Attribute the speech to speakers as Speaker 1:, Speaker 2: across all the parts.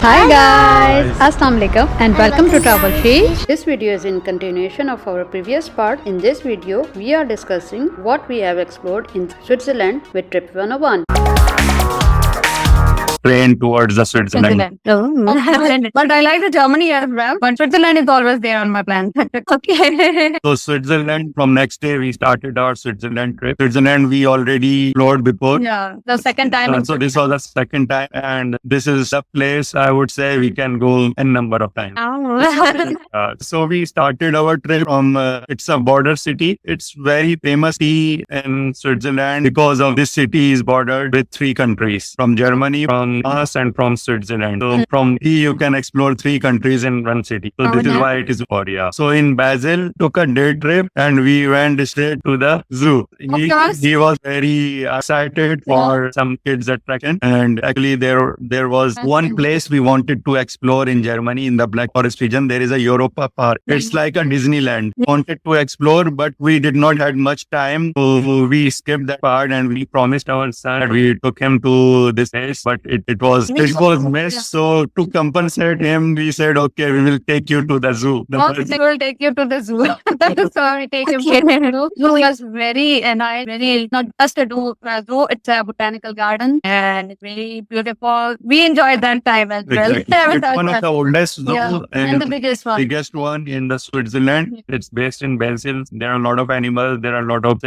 Speaker 1: Hi guys, Assalamu alaikum and welcome to Travelsheesh. This video is in continuation of our previous part. In this video, we are discussing what we have explored in Switzerland with Trip101.
Speaker 2: Train towards the Switzerland.
Speaker 3: But I like the Germany as well. But Switzerland is always there on my plan. Okay.
Speaker 2: So Switzerland, from next day we started our Switzerland trip. Switzerland we already explored before.
Speaker 3: Yeah, the second time.
Speaker 2: So this was the second time, and this is a place I would say we can go a number of times. So we started our trip from, it's a border city. It's very famous city in Switzerland because of this city is bordered with three countries, from Germany, from us and from Switzerland. So from here you can explore three countries in one city. So this is why it is Korea. So in Basel, took a day trip and we went straight to the zoo. He was very excited for some kids attraction, and actually there was one place we wanted to explore in Germany in the Black Forest region. There is a Europa Park. It's like a Disneyland. We wanted to explore, but we did not have much time, so we skipped that part and we promised our son that we took him to this place, but it was missed. So to compensate him, we said, okay, we will take you to the zoo.
Speaker 3: We will take you to the zoo. So we take him to the zoo. Zoo was very nice, very not just a zoo, it's a botanical garden and it's very beautiful. We enjoyed that time as well.
Speaker 2: Exactly. It's one of the oldest zoo
Speaker 3: and the
Speaker 2: biggest one in the Switzerland. It's based in Basel. There are a lot of animals. There are a lot of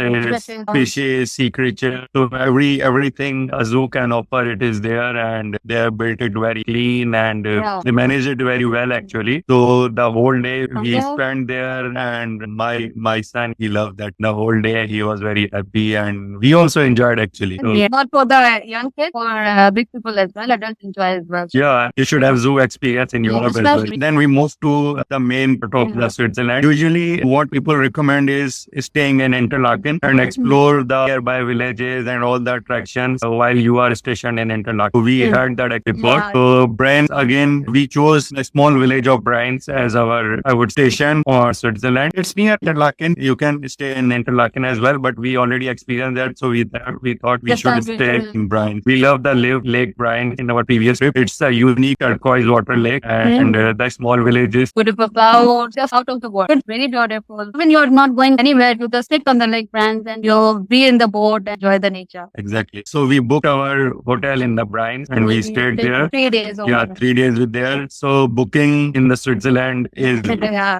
Speaker 2: species, sea creatures. So everything a zoo can offer, it is there, and they have built it very clean and they manage it very well actually. So the whole day we spent there, and my son, he loved that. The whole day he was very happy, and we also enjoyed actually. So,
Speaker 3: not for the young kids, for big people as well. Adults enjoy as well.
Speaker 2: Yeah, you should have zoo experience in Europe as well. Then we moved to the main part of the Switzerland. Usually what people recommend is staying in Interlaken and explore the nearby villages and all the attractions while you are stationed in Interlaken. We had that before. So Brienz, again, we chose a small village of Brienz as our, station for Switzerland. It's near Interlaken. You can stay in Interlaken as well, but we already experienced that. So we thought we should stay in Brienz. We love the Lake Brienz in our previous trip. It's a unique turquoise water lake, and the small villages.
Speaker 3: Beautiful clouds, just out of the world. It's very beautiful. When you're not going anywhere, you just sit on the lake Brienz and you'll be in the boat and enjoy the nature.
Speaker 2: Exactly. So we booked our hotel in the Brienz and we stayed there.
Speaker 3: 3 days.
Speaker 2: 3 days with there. So booking in the Switzerland is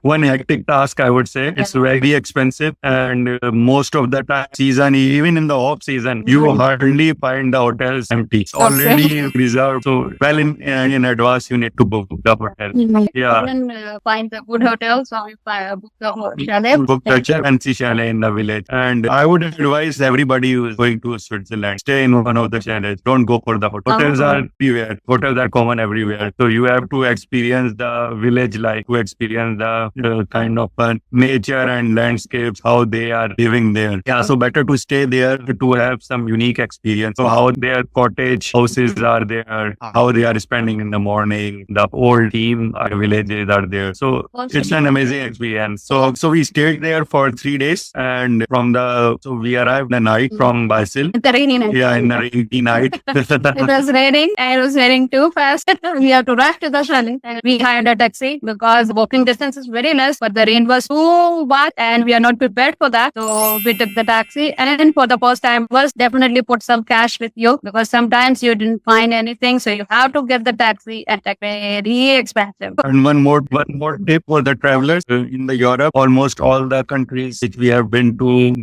Speaker 2: one hectic task, I would say. It's very expensive, and most of the time season, even in the off season, you hardly find the hotels empty. It's already reserved. So well in advance, you need to book the hotel.
Speaker 3: Find the good hotel, so we book the chalet.
Speaker 2: Book the fancy chalet in the village. And I would advise everybody who is going to Switzerland, stay in one of the chalets. Don't go for the hotel. Hotels are everywhere. Hotels are common everywhere. So you have to experience the village life, to experience the kind of nature and landscapes, how they are living there. So better to stay there to have some unique experience. So how their cottage houses are there, how they are spending in the morning, the old team villages are there. So it's an amazing experience. So we stayed there for 3 days, and so we arrived the night from Basel.
Speaker 3: The rainy night.
Speaker 2: Yeah, in the rainy night.
Speaker 3: It was raining, and it was raining too fast. We have to rush to the chalet, and we hired a taxi because walking distance is very less, but the rain was too bad and we are not prepared for that. So we took the taxi, and for the first time was definitely put some cash with you, because sometimes you didn't find anything, so you have to get the taxi, and that's very expensive.
Speaker 2: And one more tip for the travelers in the Europe, almost all the countries which we have been to,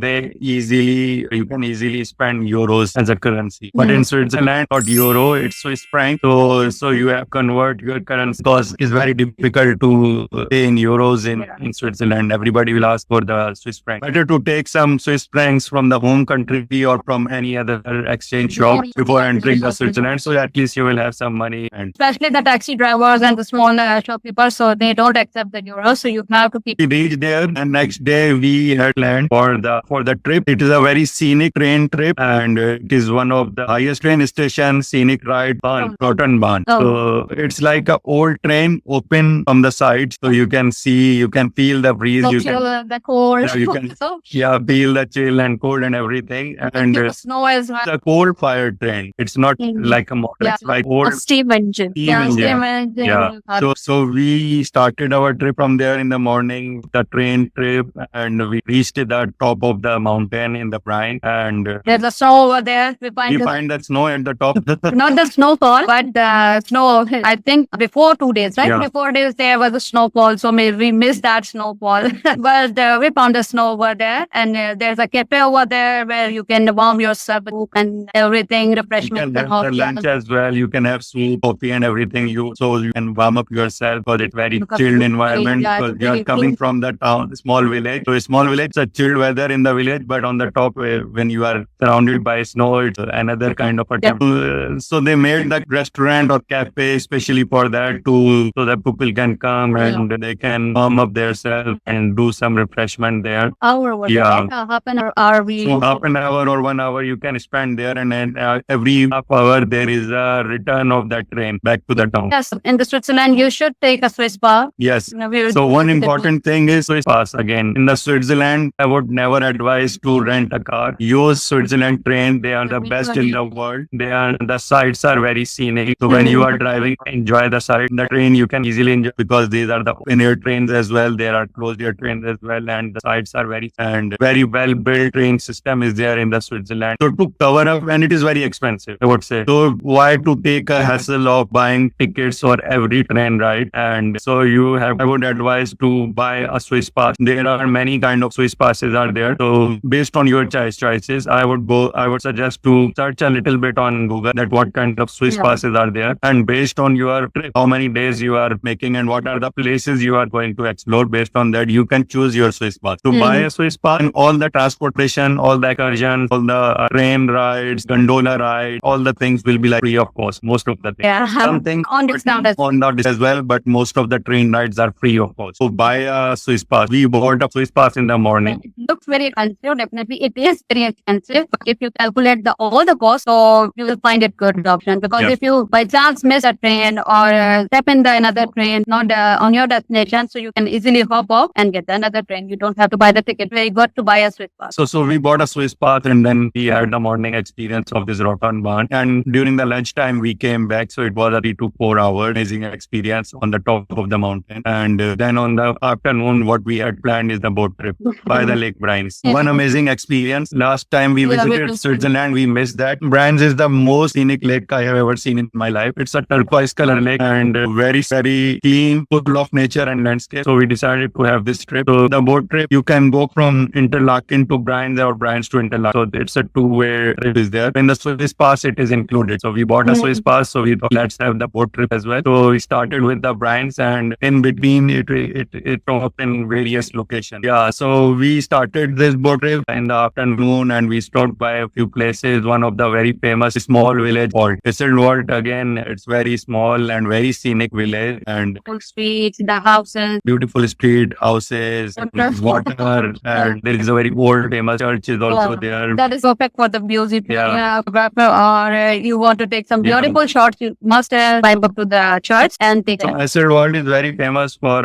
Speaker 2: you can easily spend euros as a currency. But in Switzerland, not euro, it's Swiss franc. So you have convert your currency, because it's very difficult to pay in euros in Switzerland. Everybody will ask for the Swiss franc. Better to take some Swiss francs from the home country or from any other exchange shop before entering the Switzerland. So at least you will have some money. And
Speaker 3: especially the taxi drivers and the small shopkeepers, so they don't accept the euros. So you have to keep.
Speaker 2: We reached there, and next day we had planned for the trip. It is a very scenic train trip, and it is one of the highest train stations in scenic ride, Lauterbrunnen.
Speaker 3: Oh.
Speaker 2: So it's like a old train open from the sides, so you can see, you can feel the breeze,
Speaker 3: So
Speaker 2: you
Speaker 3: feel
Speaker 2: can
Speaker 3: the cold.
Speaker 2: yeah, you can
Speaker 3: So
Speaker 2: feel the chill and cold and everything. And
Speaker 3: the snow as well.
Speaker 2: it's a coal fired train. It's not like a motor.
Speaker 3: Yeah.
Speaker 2: It's like
Speaker 3: A
Speaker 2: old
Speaker 3: steam engine.
Speaker 2: steam engine.
Speaker 3: Steam engine.
Speaker 2: Yeah. So we started our trip from there in the morning, the train trip, and we reached the top of the mountain in the Brienz, and
Speaker 3: There's a snow over there. We
Speaker 2: we find that snow at the top.
Speaker 3: not the snowfall, but the snow. I think before 2 days, right?
Speaker 2: Yeah.
Speaker 3: Before days there was a snowfall, so maybe we missed that snowfall. But we found the snow over there, and there's a cafe over there where you can warm yourself and everything,
Speaker 2: You
Speaker 3: refreshment
Speaker 2: can
Speaker 3: and
Speaker 2: have
Speaker 3: hot
Speaker 2: the lunch as well. You can have soup, coffee, and everything. So you can warm up yourself because it's very
Speaker 3: Because
Speaker 2: chilled
Speaker 3: it's
Speaker 2: environment.
Speaker 3: very,
Speaker 2: Because
Speaker 3: it's
Speaker 2: you are
Speaker 3: very
Speaker 2: coming
Speaker 3: cool.
Speaker 2: from the town, small village. So a small village, it's a chilled weather in the village, but on the top, when you are surrounded by snow, it's another kind of a
Speaker 3: Yeah.
Speaker 2: temple. So they made the restaurant or cafe especially for that, so that people can come and they can warm up themselves and do some refreshment there.
Speaker 3: Hour over
Speaker 2: Yeah.
Speaker 3: there. Half an hour are we?
Speaker 2: So half an hour or 1 hour you can spend there, and then every half hour there is a return of that train back to the town.
Speaker 3: Yes, in the Switzerland you should take a Swiss bar.
Speaker 2: Yes.
Speaker 3: You know, we will-
Speaker 2: So one important thing is Swiss pass. Again, in the Switzerland, I would never advise to rent a car. Use Switzerland train. They are the best in the world. The sights are very scenic. So when you are driving, enjoy the sight. The train you can easily enjoy because these are the open air trains as well. There are closed air trains as well, and the sights are very well built train system is there in the Switzerland. So to cover up, and it is very expensive, I would say. So why to take a hassle of buying tickets for every train ride? And so I would advise to buy a Swiss pass. There are many kind of Swiss passes are there. So based on your choices, I would suggest to search a little bit on Google that what kind of Swiss passes are there. And based on your trip, how many days you are making and what are the places you are going to explore, based on that, you can choose your Swiss pass. To buy a Swiss pass, and all the transportation, all the excursions, all the train rides, gondola rides, all the things will be like free of cost. Most of the things.
Speaker 3: Yeah.
Speaker 2: Something
Speaker 3: On discount as
Speaker 2: on that as well, but most of the train rides are free of cost. So buy a Swiss pass. We bought a Swiss pass in the morning.
Speaker 3: It looks very expensive. Definitely, it is very expensive. But if you calculate all the costs, so you will find it good option. Because
Speaker 2: Yeah.
Speaker 3: if you by chance miss a train or step in another train, not on your destination, so you can easily hop off and get another train. You don't have to buy the ticket. Very good to buy a Swiss pass.
Speaker 2: So we bought a Swiss pass, and then we had the morning experience of this Lauterbrunnen. And during the lunchtime, we came back. So it was a 3 to 4 hour amazing experience on the top of the mountain. And then on the afternoon, what we had planned is the boat trip by the Lake Brienz. One amazing experience. Last time we visited Switzerland, we missed that. Brienz is the most scenic lake I have ever seen in my life. It's a turquoise color lake and very clean, full of nature and landscape. So we decided to have this trip. So the boat trip, you can go from Interlaken to Brienz or Brienz to Interlaken. So it's a two-way trip is there. In the Swiss pass, it is included. So we bought a Swiss pass. So we thought, let's have the boat trip as well. So we started with the Brienz, and in between it dropped in various locations. Yeah. So we started this boat trip in the afternoon, and we stopped by a few places. One of the very famous small village called Iseltwald. Again, it's very small and very scenic village, and
Speaker 3: Full streets, the houses.
Speaker 2: beautiful street, houses, water, and there is a very old famous church is also there.
Speaker 3: That is perfect for the views. If
Speaker 2: Yeah.
Speaker 3: you're a photographer or you want to take some
Speaker 2: Yeah.
Speaker 3: beautiful shots, you must climb up to the church and take
Speaker 2: So
Speaker 3: it.
Speaker 2: Iseltwald is very famous for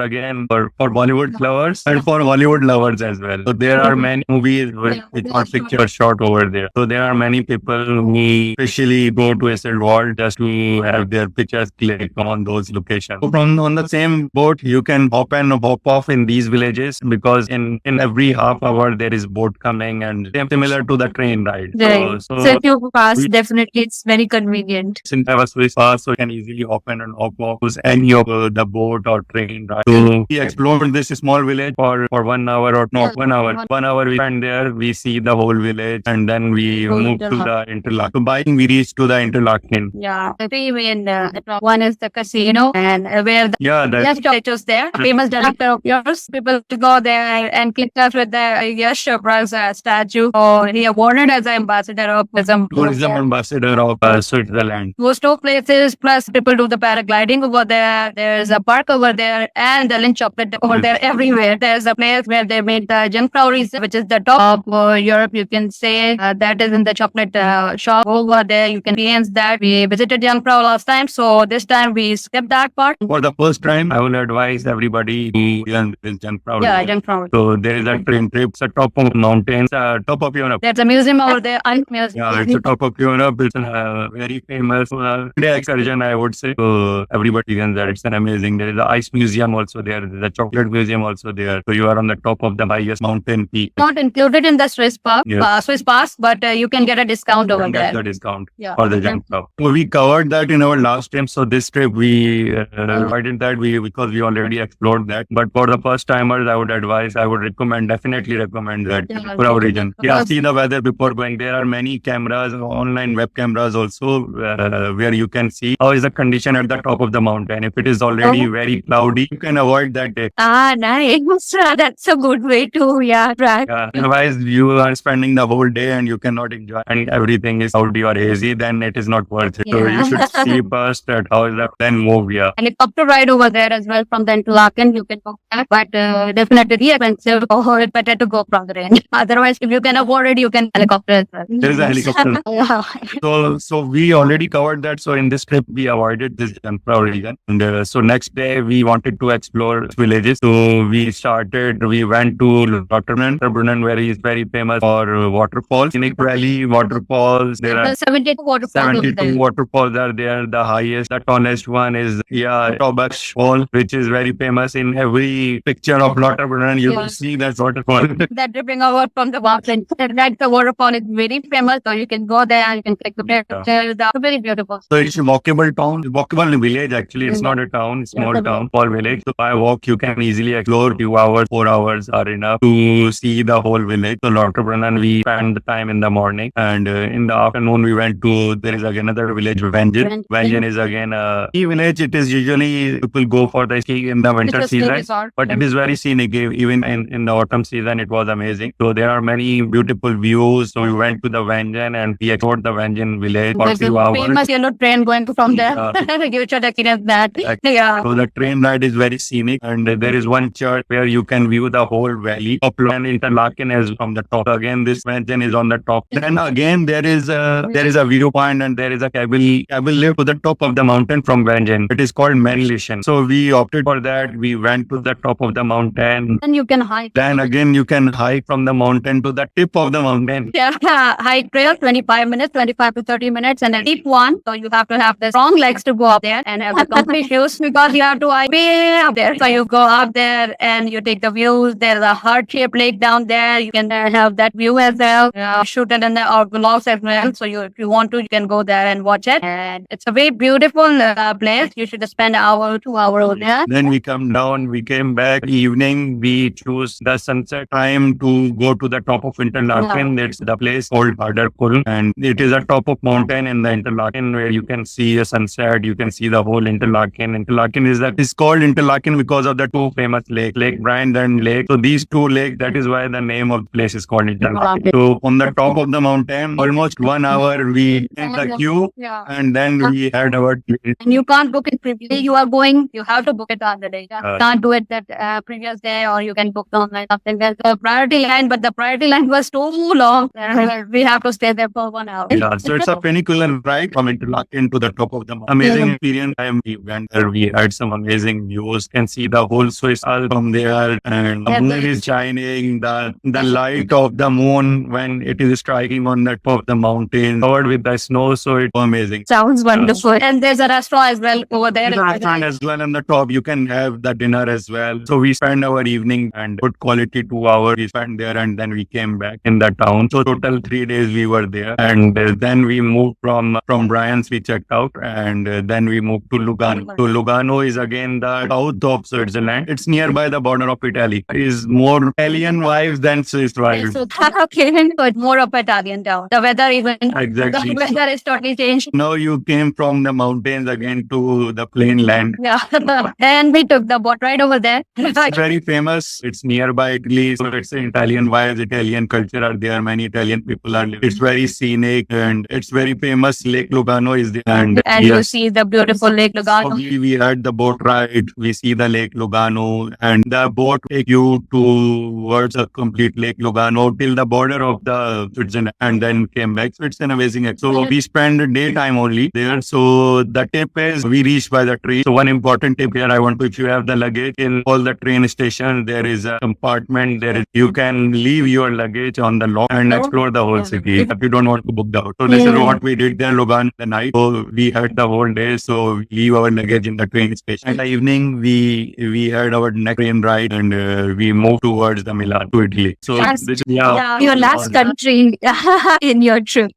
Speaker 2: Bollywood lovers and for Hollywood lovers as well. So there are many movies which are picture shot over there. So there are many people who especially go to Iseltwald just to have their pictures clicked on those locations. So on the same boat, you can hop and hop off in these villages because in every half hour there is boat coming, and similar to the train ride.
Speaker 3: Right.
Speaker 2: So
Speaker 3: So if you pass,
Speaker 2: we-
Speaker 3: definitely it's very convenient.
Speaker 2: since I have a Swiss pass, so you can easily hop in and hop off use any of the boat or train ride. So we explored this small village for 1 hour or not 1 hour. 1 hour we spent there, we see the whole village, and then we moved to the Interlaken. So buying, we reached to the Interlaken.
Speaker 3: Yeah. The three main, one is the casino and where the
Speaker 2: Yeah, that
Speaker 3: Yash statues there, famous director of yours. People to go there and keep touch with the Yash Chopra's statue. Or he awarded as an ambassador of tourism.
Speaker 2: tourism ambassador of Switzerland.
Speaker 3: Those two places, plus people do the paragliding over there. There's a park over there and the Lindt chocolate over there everywhere. There's a place where they made the Jungfrauries, which is the top of Europe, you can say. That is in the chocolate shop over there. You can see Brienz that we visited Jungfrau last time. So this time we skipped that part.
Speaker 2: For the first time, I will advise everybody to learn this Jungfrau.
Speaker 3: Yeah, Jungfrau.
Speaker 2: So there is a train trip. It's a top of mountains, top of Europe.
Speaker 3: There's a museum over there. Museum.
Speaker 2: Yeah, it's a top of Europe. It's a very famous day excursion, I would say. So everybody can there. It's an amazing. There is an ice museum also there. There's a chocolate museum also there. So you are on the top of the highest mountain peak.
Speaker 3: Not included in the Swiss pass,
Speaker 2: Yes.
Speaker 3: Swiss pass, but you can get a discount over
Speaker 2: Get
Speaker 3: there.
Speaker 2: the discount
Speaker 3: Yeah.
Speaker 2: for the Jungfrau. So we covered that in our last trip. So this trip we avoided that because we already explored that. But for the first timers, I would advise, definitely recommend that for our region. Yeah, see the weather before going. There are many cameras, online web cameras also, where you can see how is the condition at the top of the mountain. If it is already very cloudy, you can avoid that day.
Speaker 3: Ah, nice. That's a good way to, try.
Speaker 2: Otherwise, you are spending the whole day and you cannot enjoy, and everything is cloudy or hazy, then it is not worth it. So you should see first that how is that, then move. Yeah.
Speaker 3: Helicopter ride over there as well from the Interlaken. You can go back, but definitely expensive. Oh, it's better to go from the range. Otherwise, if you can afford it, you can helicopter as well.
Speaker 2: There is a helicopter. So we already covered that. So in this trip, we avoided this Jungfrau region. And so next day, we wanted to explore villages. So we went to Lauterbrunnen, where is very famous for waterfalls. Scenic Valley waterfalls. There are
Speaker 3: 72 waterfalls.
Speaker 2: 72 waterfalls are there. The highest, the tallest one is Travelsheesh Fall, which is very famous. In every picture of Lauterbrunnen, you will see that waterfall.
Speaker 3: That dripping over from the mountain. That the waterfall is very famous, so you can go there and you can take the picture. That's very beautiful.
Speaker 2: So it's a walkable town, walkable village actually. It's not a town, small town, small village. So by walk, you can easily explore. 2 hours, 4 hours are enough to see the whole village. So Lauterbrunnen, we spent the time in the morning, and in the afternoon we went to, there is again another village, Wengen. Wengen is again a ski village. It is usually people go for the ski in the winter season, but it is very scenic. Even in the autumn season, it was amazing. So there are many beautiful views. So we went to the Wengen and we explored the Wengen village for
Speaker 3: There's
Speaker 2: 2
Speaker 3: a
Speaker 2: hours.
Speaker 3: famous yellow train going from there. You should experience that. Yeah.
Speaker 2: So the train ride is very scenic, and there is one church where you can view the whole valley. And Interlaken is from the top. Again, this Wengen is on the top. Then again, there is a viewpoint, and there is a cable lift to the top of the mountain from Wengen. It is called Manlichen. So we opted for that. We went to the top of the mountain.
Speaker 3: And you can hike.
Speaker 2: Then again, you can hike from the mountain to the tip of the mountain.
Speaker 3: Yeah, hike trail, 25 to 30 minutes, and a deep one. So you have to have the strong legs to go up there and have the complete shoes because you have to hike way up there. So you go up there and you take the views. There's a heart-shaped lake down there. You can have that view as well. Shoot it in the vlogs as well. So if you want to, you can go there and watch it. And it's a very beautiful place. You should spend an hour, 2 hours over there.
Speaker 2: Then we come down. We came back evening. We choose the sunset time to go to the top of Interlaken. It's the place called Kulm, and it is a top of mountain in the Interlaken where you can see a sunset. You can see the whole Interlaken. Interlaken is called Interlaken because of the two famous lakes, Lake Brienz and Lake. So these two lakes, that is why the name of the place is called Interlaken. So on the top of the mountain, almost 1 hour we in the queue, and then we had our train.
Speaker 3: And you can't book it previously. You are going, you have to book it on the day. You can't do it that previous day, or you can book online something. There's a priority line, but the priority line was too long. We have to stay there for 1 hour.
Speaker 2: Yeah, so it's a funicular ride from Interlaken to the top of the mountain. Amazing experience. We went there. We had some amazing views. Can see the whole Swiss Alps from there, and the moon is shining. The light of the moon when it is striking on the top of the mountain, covered with the snow. So it's amazing.
Speaker 3: Sounds wonderful. And there's a restaurant as well over there.
Speaker 2: Restaurant as well on the top. You can have the dinner as well. So we spent our evening and good quality 2 hours. We spent there and then we came back in the town. So total 3 days we were there, and then we moved from Brienz. We checked out, and then we moved to Lugano. So Lugano is again the south of Switzerland. It's nearby the border of Italy. It is more Italian vibes than Swiss vibes.
Speaker 3: So it's more of Italian town. The weather even
Speaker 2: Exactly.
Speaker 3: The weather is totally changed.
Speaker 2: Now you came from the mountains again to the plain land.
Speaker 3: Yeah. And we took the boat ride over there.
Speaker 2: It's very famous. It's nearby Italy. So it's Italian vibes, Italian culture are there. Many Italian people are living. It's very scenic and it's very famous. Lake Lugano is there. And
Speaker 3: you see the beautiful Lake Lugano.
Speaker 2: So we had the boat ride. We see the Lake Lugano, and the boat take you towards a complete Lake Lugano till the border of the Switzerland, and then came back. So it's an amazing. So we spend daytime only there. So the tip is we reach by the train. So one important tip here I want to, if you have the luggage in all the train stations, there is a compartment there. You can leave your luggage on the lock and explore the whole city if you don't want to book the hotel. So this is what we did there, Lugano, the night. So we had the whole day. So we leave our luggage in the train station. In the evening, we had our next train ride and we moved towards the Milan to Italy. So
Speaker 3: That's
Speaker 2: this,
Speaker 3: your last country in your trip.